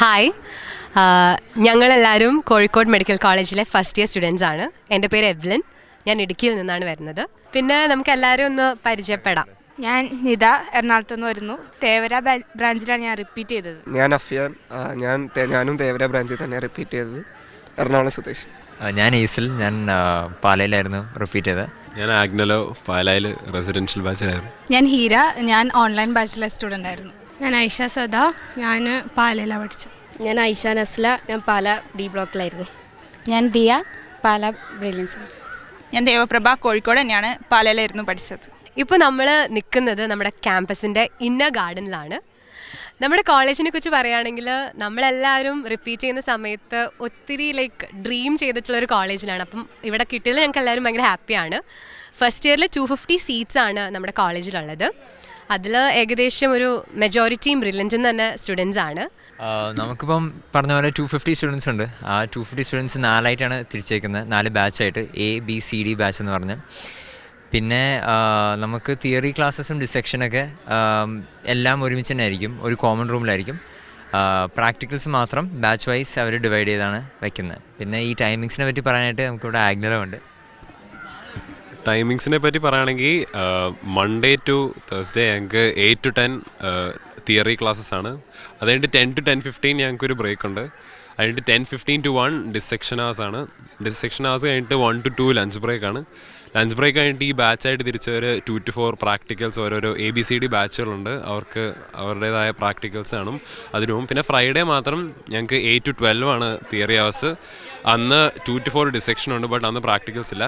Hi, ഞങ്ങളെല്ലാവരും Kozhikode medical കോളേജിലെ first year students ആണ്. എൻ്റെ പേര് എവ്ലിൻ, ഞാൻ ഇടുക്കിയിൽ നിന്നാണ് വരുന്നത്. പിന്നെ നമുക്ക് എല്ലാവരും ഒന്ന് പരിചയപ്പെടാം. ഞാൻ നിത, എറണാകുളത്ത് നിന്ന് വരുന്നു. തേവര ബ്രാഞ്ചിലാണ് ഞാൻ റിപ്പീറ്റ് ചെയ്തത്. ഞാൻ അഫിയാൻ, ഞാനും തേവര ബ്രാഞ്ചിൽ തന്നെ റിപ്പീറ്റ് ചെയ്തത്, എറണാകുളം സ്വദേശി. ഞാൻ ഈസിൽ, ഞാൻ പാലയിലായിരുന്നു റിപ്പീറ്റ് ചെയ്തത്. ഞാൻ ആഗ്നലോ, പാലായിൽ റെസിഡൻഷ്യൽ ബാച്ചിലായിരുന്നു. ഞാൻ ഹീര, ഞാൻ ഓൺലൈൻ ബാച്ചിലർ സ്റ്റുഡൻ്റ് ആയിരുന്നു. ഞാൻ ഐഷ സദ, ഞാൻ പാലയിലാണ് പഠിച്ചത്. ഞാൻ ഐഷ നസ്ല, ഞാൻ പാല ഡി ബ്ലോക്കിലായിരുന്നു. ഞാൻ ദിയ, പാല ബ്രില്യൻസ്. ഞാൻ ദേവപ്രഭ, കോഴിക്കോട് തന്നെയാണ്, പാലയിലായിരുന്നു പഠിച്ചത്. ഇപ്പോൾ നമ്മൾ നിൽക്കുന്നത് നമ്മുടെ ക്യാമ്പസിൻ്റെ ഇന്നർ ഗാർഡനിലാണ്. നമ്മുടെ കോളേജിനെ കുറിച്ച് പറയുകയാണെങ്കിൽ നമ്മളെല്ലാവരും റിപ്പീറ്റ് ചെയ്യുന്ന സമയത്ത് ഒത്തിരി ഡ്രീം ചെയ്തിട്ടുള്ളൊരു കോളേജിലാണ്. അപ്പം ഇവിടെ കിട്ടിയത് ഞങ്ങൾക്ക് എല്ലാവരും ഭയങ്കര ഹാപ്പിയാണ്. ഫസ്റ്റ് ഇയറിൽ 250 സീറ്റ്സ് ആണ് നമ്മുടെ കോളേജിലുള്ളത്. അതിൽ ഏകദേശം ഒരു മെജോറിറ്റിയും ബ്രില്യൻസിൽ നിന്ന് തന്നെ സ്റ്റുഡൻസ് ആണ്. നമുക്കിപ്പം പറഞ്ഞ പോലെ 250 സ്റ്റുഡൻസ് ഉണ്ട്. ആ 250 സ്റ്റുഡൻസ് 4ആയിട്ടാണ് തിരിച്ചേക്കുന്നത്, 4 ബാച്ചായിട്ട്, ABCD ബാച്ച് എന്ന് പറഞ്ഞ്. പിന്നെ നമുക്ക് തിയറി ക്ലാസ്സസും ഡിസെക്ഷനൊക്കെ എല്ലാം ഒരുമിച്ച് തന്നെ ആയിരിക്കും, ഒരു കോമൺ റൂമിലായിരിക്കും. പ്രാക്ടിക്കൽസ് മാത്രം ബാച്ച് വൈസ് അവർ ഡിവൈഡ് ചെയ്താണ് വയ്ക്കുന്നത്. പിന്നെ ഈ ടൈമിങ്സിനെ പറ്റി പറയാനായിട്ട് നമുക്കിവിടെ ആഗ്നലോ ഉണ്ട്. ടൈമിങ്സിനെ പറ്റി പറയുകയാണെങ്കിൽ മൺഡേ ടു തേഴ്സ്ഡേ ഞങ്ങൾക്ക് 8 to 10 തിയറി ക്ലാസ്സസ് ആണ്. അത് കഴിഞ്ഞിട്ട് 10 to 10:15 ഞങ്ങൾക്കൊരു ബ്രേക്ക് ഉണ്ട്. അത് കഴിഞ്ഞിട്ട് 10:15 to 1 ഡിസെക്ഷൻ ഹവേഴ്സ് ആണ്. ഡിസെക്ഷൻ ഹവേഴ്സ് കഴിഞ്ഞിട്ട് 1 to 2 ലഞ്ച് ബ്രേക്കാണ്. ലഞ്ച് ബ്രേക്ക് കഴിഞ്ഞിട്ട് ഈ ബാച്ചായിട്ട് തിരിച്ചവർ 2 to 4 പ്രാക്ടിക്കൽസ്, ഓരോരോ ABCD ബാച്ചുകളുണ്ട്, അവർക്ക് അവരുടേതായ പ്രാക്ടിക്കൽസ് കാണും അതിനും. പിന്നെ ഫ്രൈഡേ മാത്രം ഞങ്ങൾക്ക് 8 to 12 ആണ് തിയറി ഹവേഴ്സ്. അന്ന് 2 to 4 ഡിസെക്ഷൻ ഉണ്ട്, ബട്ട് അന്ന് പ്രാക്ടിക്കൽസ് ഇല്ല.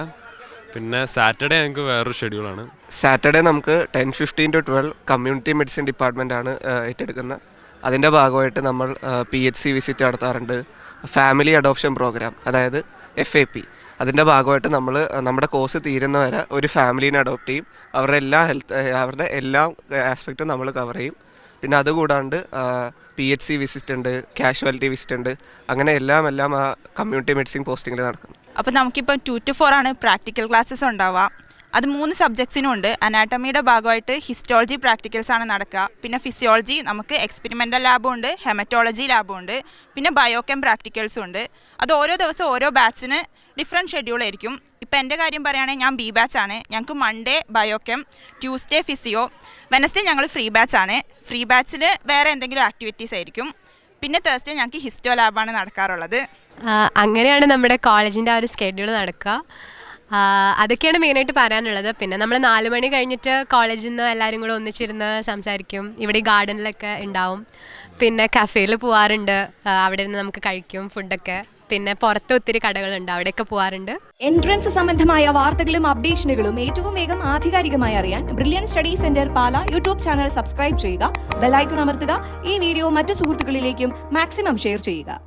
പിന്നെ സാറ്റർഡേ ഞങ്ങൾക്ക് വേറൊരു ഷെഡ്യൂളാണ്. സാറ്റർഡേ നമുക്ക് 10:15 to 12 കമ്മ്യൂണിറ്റി മെഡിസിൻ ഡിപ്പാർട്ട്മെൻറ്റാണ് ഏറ്റെടുക്കുന്നത്. അതിൻ്റെ ഭാഗമായിട്ട് നമ്മൾ PHC വിസിറ്റ് നടത്താറുണ്ട്. ഫാമിലി അഡോപ്ഷൻ പ്രോഗ്രാം, അതായത് FAP. അതിൻ്റെ ഭാഗമായിട്ട് നമ്മൾ നമ്മുടെ കോഴ്സ് തീരുന്നവരെ ഒരു ഫാമിലീനെ അഡോപ്റ്റ് ചെയ്യും. അവരുടെ എല്ലാ ആസ്പെക്റ്റും നമ്മൾ കവർ ചെയ്യും. പിന്നെ അതുകൂടാണ്ട് PHC വിസിറ്റ് ഉണ്ട്, കാഷ്വാലിറ്റി വിസിറ്റ് ഉണ്ട്, അങ്ങനെ എല്ലാം ആ കമ്മ്യൂണിറ്റി മെഡിസിൻ പോസ്റ്റിങ്ങിൽ നടക്കുന്നു. അപ്പോൾ നമുക്കിപ്പോൾ 2 to 4 ആണ് പ്രാക്ടിക്കൽ ക്ലാസ്സസ് ഉണ്ടാവുക. അത് 3 സബ്ജക്ട്സിനും ഉണ്ട്. അനാട്ടമിയുടെ ഭാഗമായിട്ട് ഹിസ്റ്റോളജി പ്രാക്ടിക്കൽസ് ആണ് നടക്കുക. പിന്നെ ഫിസിയോളജി നമുക്ക് എക്സ്പെരിമെൻ്റൽ ലാബും ഉണ്ട്, ഹെമറ്റോളജി ലാബും ഉണ്ട്, പിന്നെ ബയോകെം പ്രാക്ടിക്കൽസും ഉണ്ട്. അത് ഓരോ ദിവസം ഓരോ ബാച്ചിന് ഡിഫറെൻറ്റ് ഷെഡ്യൂളായിരിക്കും. ഇപ്പോൾ എൻ്റെ കാര്യം പറയുകയാണെങ്കിൽ ഞാൻ B ബാച്ചാണ്. ഞങ്ങൾക്ക് മൺഡേ ബയോകെം, ട്യൂസ്ഡേ ഫിസിയോ, വെനസ്ഡേ ഞങ്ങൾ ഫ്രീ ബാച്ചാണ്. ഫ്രീ ബാച്ചിൽ വേറെ എന്തെങ്കിലും ആക്ടിവിറ്റീസ് ആയിരിക്കും. പിന്നെ തേഴ്സ്ഡേ ഞങ്ങൾക്ക് ഹിസ്റ്റോ ലാബാണ് നടക്കാറുള്ളത്. അങ്ങനെയാണ് നമ്മുടെ കോളേജിൻ്റെ ആ ഒരു സ്കെഡ്യൂൾ നടക്കുക. അതൊക്കെയാണ് മെയിനായിട്ട് പറയാനുള്ളത്. പിന്നെ നമ്മൾ 4 മണി കഴിഞ്ഞിട്ട് കോളേജിൽ നിന്ന് എല്ലാവരും കൂടെ ഒന്നിച്ചിരുന്ന് സംസാരിക്കും. ഇവിടെ ഈ ഗാർഡനിലൊക്കെ ഉണ്ടാവും. പിന്നെ കഫേയിൽ പോകാറുണ്ട്, അവിടെ നിന്ന് നമുക്ക് കഴിക്കും ഫുഡൊക്കെ. പിന്നെ പുറത്ത് ഒത്തിരി കടകളുണ്ട്, അവിടെയൊക്കെ പോകാറുണ്ട്. എൻട്രൻസ് സംബന്ധമായ വാർത്തകളും അപ്ഡേഷനുകളും ഏറ്റവും വേഗം ആധികാരികമായി അറിയാൻ ബ്രില്യൻ സ്റ്റഡി സെന്റർ പാല യൂട്യൂബ് ചാനൽ സബ്സ്ക്രൈബ് ചെയ്യുക, ബെൽ ഐക്കൺ അമർത്തുക. ഈ വീഡിയോ മറ്റു സുഹൃത്തുക്കളിലേക്കും മാക്സിമം ഷെയർ ചെയ്യുക.